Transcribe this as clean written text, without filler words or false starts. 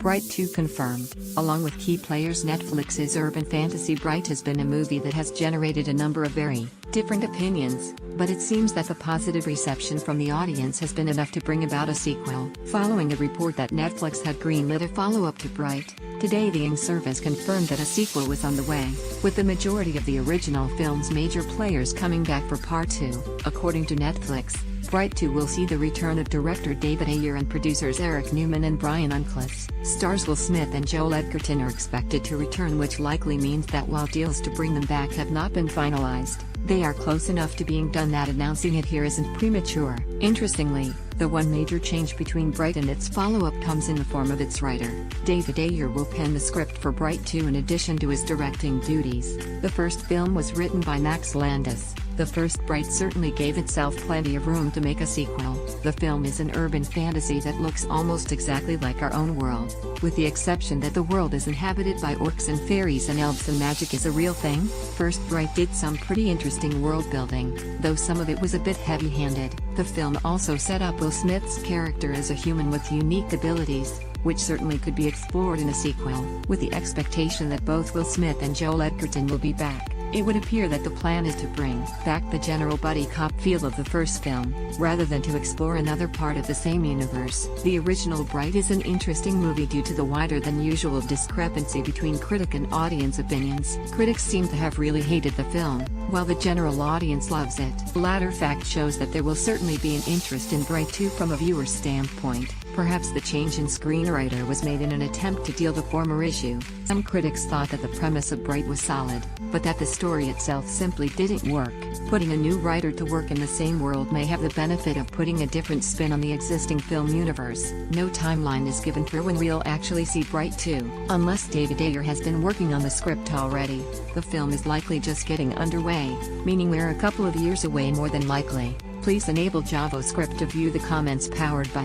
Bright 2 confirmed. Along with key players, Netflix's urban fantasy Bright has been a movie that has generated a number of very different opinions, but it seems that the positive reception from the audience has been enough to bring about a sequel. Following a report that Netflix had greenlit a follow-up to Bright, today the Ing service confirmed that a sequel was on the way, with the majority of the original film's major players coming back for Part 2. According to Netflix, Bright 2 will see the return of director David Ayer and producers Eric Newman and Brian Uncliffe. Stars Will Smith and Joel Edgerton are expected to return, which likely means that while deals to bring them back have not been finalized, they are close enough to being done that announcing it here isn't premature. Interestingly, the one major change between Bright and its follow-up comes in the form of its writer. David Ayer will pen the script for Bright 2 in addition to his directing duties. The first film was written by Max Landis. The first Bright certainly gave itself plenty of room to make a sequel. The film is an urban fantasy that looks almost exactly like our own world, with the exception that the world is inhabited by orcs and fairies and elves and magic is a real thing. First Bright did some pretty interesting world building, though some of it was a bit heavy-handed. The film also set up Will Smith's character as a human with unique abilities, which certainly could be explored in a sequel. With the expectation that both Will Smith and Joel Edgerton will be back, it would appear that the plan is to bring back the general buddy cop feel of the first film, rather than to explore another part of the same universe. The original Bright is an interesting movie due to the wider than usual discrepancy between critic and audience opinions. Critics seem to have really hated the film, while the general audience loves it. The latter fact shows that there will certainly be an interest in Bright 2 from a viewer's standpoint. Perhaps the change in screenwriter was made in an attempt to deal the former issue. Some critics thought that the premise of Bright was solid, but that the story itself simply didn't work. Putting a new writer to work in the same world may have the benefit of putting a different spin on the existing film universe. No timeline is given for when we'll actually see Bright 2. Unless David Ayer has been working on the script already, the film is likely just getting underway, meaning we're a couple of years away more than likely. Please enable JavaScript to view the comments powered by